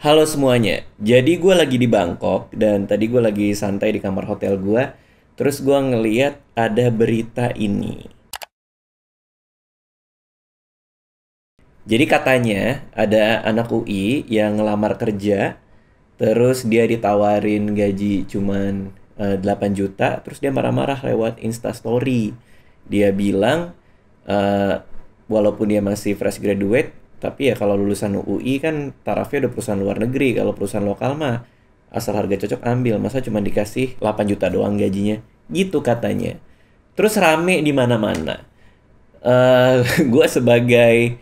Halo semuanya, jadi gue lagi di Bangkok dan tadi gue lagi santai di kamar hotel gue. Terus gue ngeliat ada berita ini. Jadi katanya ada anak UI yang ngelamar kerja, terus dia ditawarin gaji cuman 8 juta, terus dia marah-marah lewat Instastory. Dia bilang eh, walaupun dia masih fresh graduate, tapi ya kalau lulusan UI kan tarafnya udah perusahaan luar negeri. Kalau perusahaan lokal mah asal harga cocok ambil, masa cuma dikasih 8 juta doang gajinya. Gitu katanya. Terus rame di mana-mana. Gue sebagai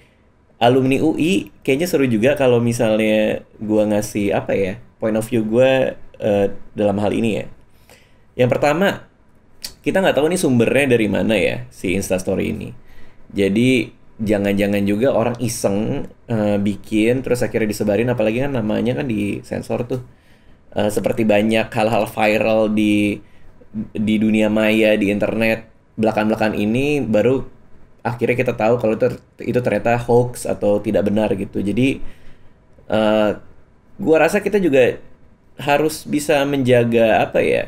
alumni UI kayaknya seru juga kalau misalnya gue ngasih apa ya, point of view gue dalam hal ini ya. Yang pertama, kita nggak tahu nih sumbernya dari mana ya si Instastory ini. Jadi jangan-jangan juga orang iseng bikin terus akhirnya disebarin, apalagi kan namanya kan di sensor tuh. Seperti banyak hal-hal viral di dunia maya, di internet belakangan ini baru akhirnya kita tahu kalau itu ternyata hoax atau tidak benar gitu. Jadi eh gua rasa kita juga harus bisa menjaga apa ya,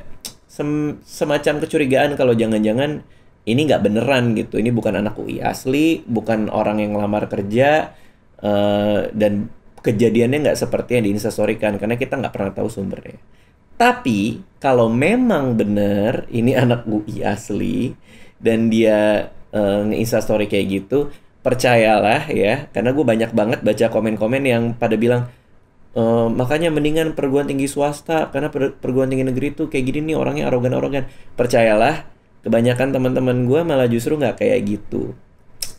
semacam kecurigaan kalau jangan-jangan ini nggak beneran gitu. Ini bukan anak UI asli, bukan orang yang ngelamar kerja, dan kejadiannya nggak seperti yang diinstastorykan karena kita nggak pernah tahu sumbernya. Tapi kalau memang bener ini anak UI asli dan dia nge-instastory kayak gitu, percayalah ya, karena gue banyak banget baca komen-komen yang pada bilang makanya mendingan perguruan tinggi swasta karena perguruan tinggi negeri tuh kayak gini nih orangnya arogan-arogan. Percayalah, kebanyakan teman-teman gue malah justru nggak kayak gitu.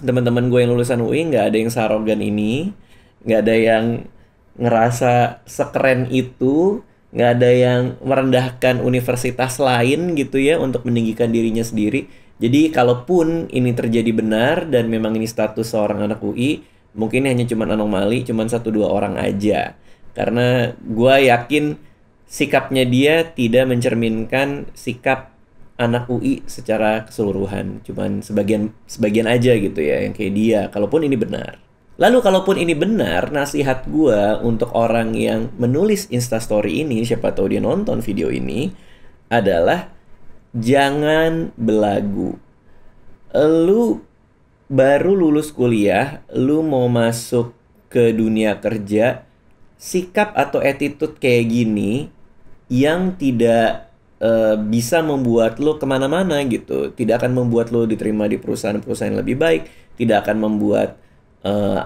Teman-teman gue yang lulusan UI nggak ada yang searogan ini, nggak ada yang ngerasa sekeren itu, nggak ada yang merendahkan universitas lain gitu ya untuk meninggikan dirinya sendiri. Jadi kalaupun ini terjadi benar dan memang ini status seorang anak UI, mungkin hanya cuman anomali, cuman satu dua orang aja. Karena gue yakin sikapnya dia tidak mencerminkan sikap anak UI secara keseluruhan. Cuman sebagian sebagian aja gitu ya yang kayak dia. Kalaupun ini benar. Lalu kalaupun ini benar, nasihat gue untuk orang yang menulis Instastory ini, siapa tahu dia nonton video ini, adalah jangan belagu. Lu baru lulus kuliah, lu mau masuk ke dunia kerja, sikap atau attitude kayak gini yang tidak bisa membuat lo kemana-mana gitu, tidak akan membuat lo diterima di perusahaan-perusahaan yang lebih baik, tidak akan membuat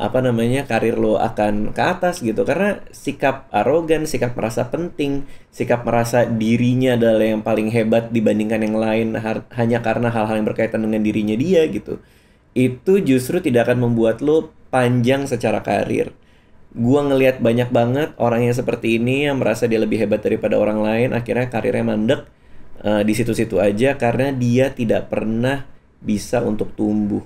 apa namanya, karir lo akan ke atas gitu, karena sikap arogan, sikap merasa penting, sikap merasa dirinya adalah yang paling hebat dibandingkan yang lain hanya karena hal-hal yang berkaitan dengan dirinya dia gitu, itu justru tidak akan membuat lo panjang secara karir. Gua ngelihat banyak banget orang yang seperti ini yang merasa dia lebih hebat daripada orang lain, akhirnya karirnya mandek di situ-situ aja karena dia tidak pernah bisa untuk tumbuh.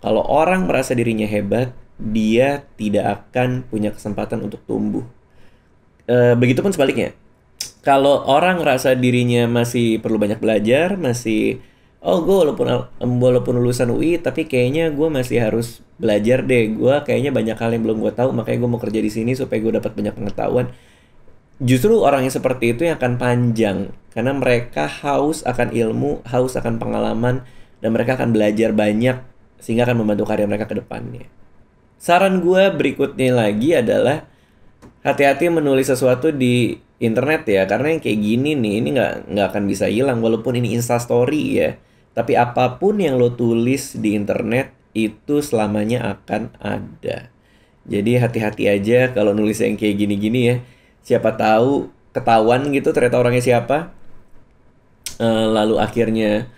Kalau orang merasa dirinya hebat, dia tidak akan punya kesempatan untuk tumbuh. Begitupun sebaliknya. Kalau orang ngerasa dirinya masih perlu banyak belajar, masih gue walaupun lulusan UI tapi kayaknya gue masih harus belajar deh. Gue kayaknya banyak hal yang belum gue tahu, makanya gue mau kerja di sini supaya gue dapat banyak pengetahuan. Justru orang yang seperti itu yang akan panjang karena mereka haus akan ilmu, haus akan pengalaman, dan mereka akan belajar banyak sehingga akan membantu karir mereka ke depannya. Saran gue berikutnya lagi adalah hati-hati menulis sesuatu di internet ya, karena yang kayak gini nih ini nggak akan bisa hilang walaupun ini Instastory ya. Tapi apapun yang lo tulis di internet itu selamanya akan ada. Jadi hati-hati aja kalau nulis yang kayak gini-gini ya. Siapa tahu ketahuan gitu ternyata orangnya siapa. Lalu akhirnya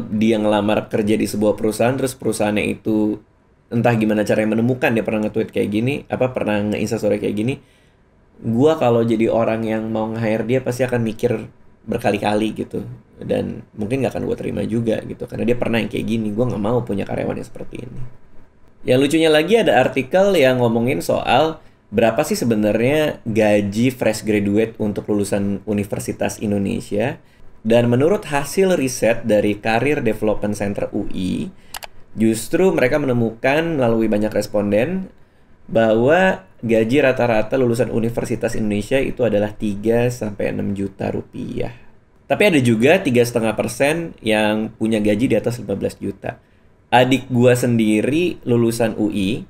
dia ngelamar kerja di sebuah perusahaan, terus perusahaannya itu entah gimana caranya menemukan dia pernah nge-tweet kayak gini, apa pernah nge-instastory kayak gini. Gua kalau jadi orang yang mau nge-hire dia pasti akan mikir berkali-kali gitu, dan mungkin gak akan gue terima juga gitu karena dia pernah yang kayak gini. Gue nggak mau punya karyawan yang seperti ini. Yang lucunya lagi ada artikel yang ngomongin soal berapa sih sebenarnya gaji fresh graduate untuk lulusan Universitas Indonesia. Dan menurut hasil riset dari Career Development Center UI, justru mereka menemukan melalui banyak responden bahwa gaji rata-rata lulusan Universitas Indonesia itu adalah 3 sampai 6 juta rupiah. Tapi ada juga 3,5% yang punya gaji di atas 15 juta. Adik gua sendiri lulusan UI,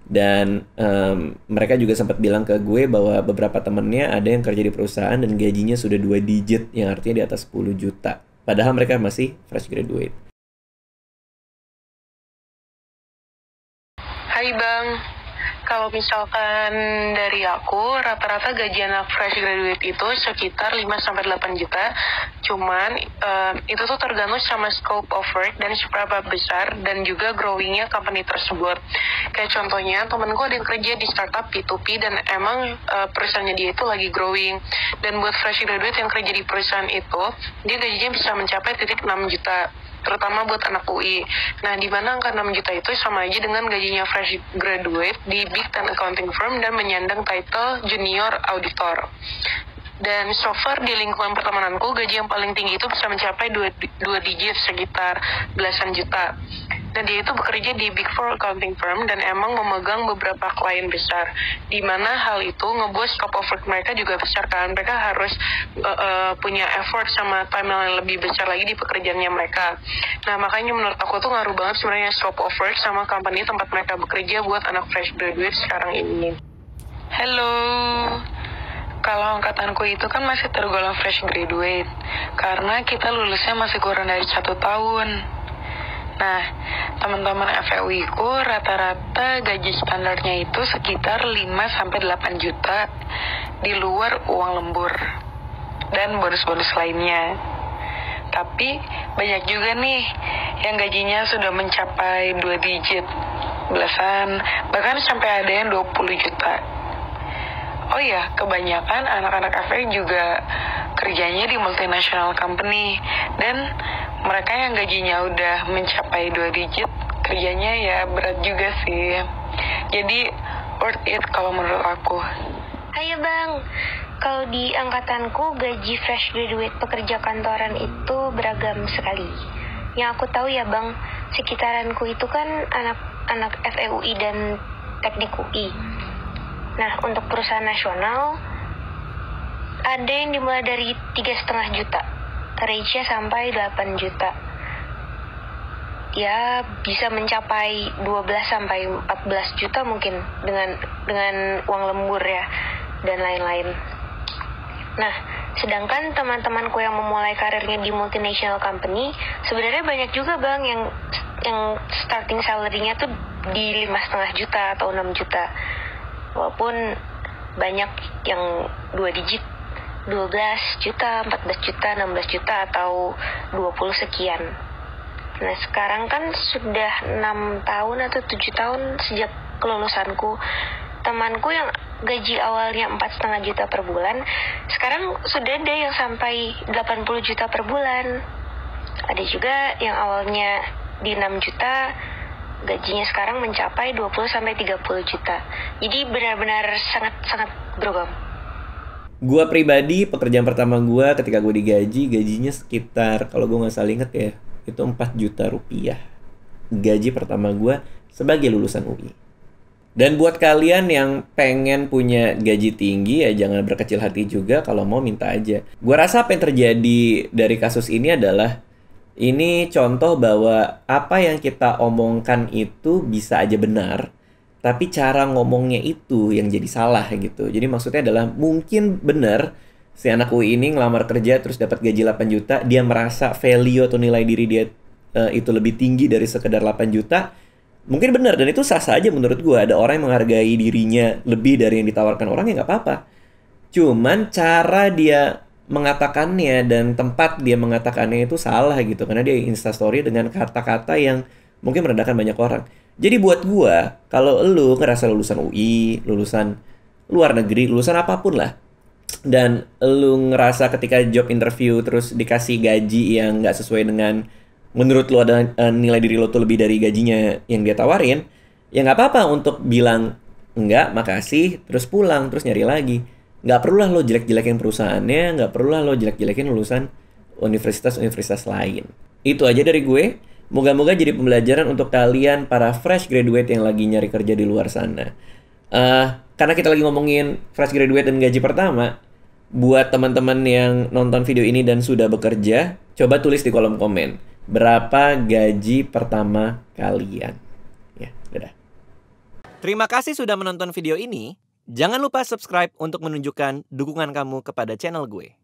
dan mereka juga sempat bilang ke gue bahwa beberapa temennya ada yang kerja di perusahaan dan gajinya sudah 2 digit, yang artinya di atas 10 juta. Padahal mereka masih fresh graduate. Hai Bang, kalau misalkan dari aku, rata-rata gaji anak fresh graduate itu sekitar 5-8 juta. Cuman itu tuh tergantung sama scope of work dan seberapa besar dan juga growingnya company tersebut. Kayak contohnya, temenku ada yang kerja di startup P2P dan emang perusahaannya dia itu lagi growing. Dan buat fresh graduate yang kerja di perusahaan itu, dia gajinya bisa mencapai 6 juta. Terutama buat anak UI. Nah, di mana angka 6 juta itu sama aja dengan gajinya fresh graduate di Big 10 accounting firm dan menyandang title junior auditor. Dan so far di lingkungan pertemananku, gaji yang paling tinggi itu bisa mencapai 2 digit, sekitar belasan juta. Dan dia itu bekerja di Big Four accounting firm dan emang memegang beberapa klien besar. Di mana hal itu ngebuat scope of work mereka juga besar kan. Mereka harus punya effort sama time yang lebih besar lagi di pekerjaannya mereka. Nah, makanya menurut aku tuh ngaruh banget sebenarnya scope of work sama company tempat mereka bekerja buat anak fresh graduate sekarang ini. Halo. Kalau angkatanku itu kan masih tergolong fresh graduate, karena kita lulusnya masih kurang dari 1 tahun. Nah, teman-teman FEUI ku rata-rata gaji standarnya itu sekitar 5-8 juta di luar uang lembur dan bonus-bonus lainnya. Tapi banyak juga nih yang gajinya sudah mencapai 2 digit, belasan, bahkan sampai ada yang 20 juta. Oh ya, kebanyakan anak-anak FEUI juga kerjanya di multinational company, dan mereka yang gajinya udah mencapai 2 digit, kerjanya ya berat juga sih. Jadi worth it kalau menurut aku. Ayo Bang, kalau di angkatanku gaji fresh graduate pekerja kantoran itu beragam sekali. Yang aku tahu ya Bang, sekitaranku itu kan anak FEUI dan teknik UI. Nah, untuk perusahaan nasional ada yang dimulai dari 3,5 juta, range-nya sampai 8 juta. Ya, bisa mencapai 12-14 juta mungkin dengan uang lembur ya dan lain-lain. Nah, sedangkan teman-temanku yang memulai karirnya di multinational company, sebenarnya banyak juga Bang yang starting salary-nya tuh di 5,5 juta atau 6 juta. Walaupun banyak yang 2 digit, 12 juta, 14 juta, 16 juta, atau 20 sekian. Nah, sekarang kan sudah 6 tahun atau 7 tahun sejak kelulusanku. Temanku yang gaji awalnya 4,5 juta per bulan, sekarang sudah ada yang sampai 80 juta per bulan. Ada juga yang awalnya di 6 juta, gajinya sekarang mencapai 20-30 juta. Jadi benar-benar sangat-sangat beragam. Gua pribadi, pekerjaan pertama gua ketika gua digaji, gajinya sekitar, kalau gua nggak salah inget ya, itu 4 juta rupiah. Gaji pertama gua sebagai lulusan UI. Dan buat kalian yang pengen punya gaji tinggi, ya jangan berkecil hati juga, kalau mau minta aja. Gua rasa apa yang terjadi dari kasus ini adalah, ini contoh bahwa apa yang kita omongkan itu bisa aja benar, tapi cara ngomongnya itu yang jadi salah gitu. Jadi maksudnya adalah mungkin benar si anak UI ini ngelamar kerja terus dapat gaji 8 juta, dia merasa value atau nilai diri dia itu lebih tinggi dari sekedar 8 juta. Mungkin benar, dan itu sah-sah aja menurut gue. Ada orang yang menghargai dirinya lebih dari yang ditawarkan orang, ya nggak apa-apa. Cuman cara dia mengatakannya dan tempat dia mengatakannya itu salah gitu, karena dia instastory dengan kata-kata yang mungkin merendahkan banyak orang. Jadi buat gua, kalau lu ngerasa lulusan UI, lulusan luar negeri, lulusan apapun lah, dan lu ngerasa ketika job interview terus dikasih gaji yang nggak sesuai dengan menurut lu ada nilai diri lu tuh lebih dari gajinya yang dia tawarin, ya nggak apa-apa untuk bilang enggak, makasih, terus pulang, terus nyari lagi. Nggak perlulah lo jelek-jelekin perusahaannya, nggak perlulah lo jelek-jelekin lulusan universitas-universitas lain. Itu aja dari gue. Moga-moga jadi pembelajaran untuk kalian para fresh graduate yang lagi nyari kerja di luar sana. Karena kita lagi ngomongin fresh graduate dan gaji pertama, buat teman-teman yang nonton video ini dan sudah bekerja, coba tulis di kolom komen berapa gaji pertama kalian. Ya, dadah. Terima kasih sudah menonton video ini. Jangan lupa subscribe untuk menunjukkan dukungan kamu kepada channel gue.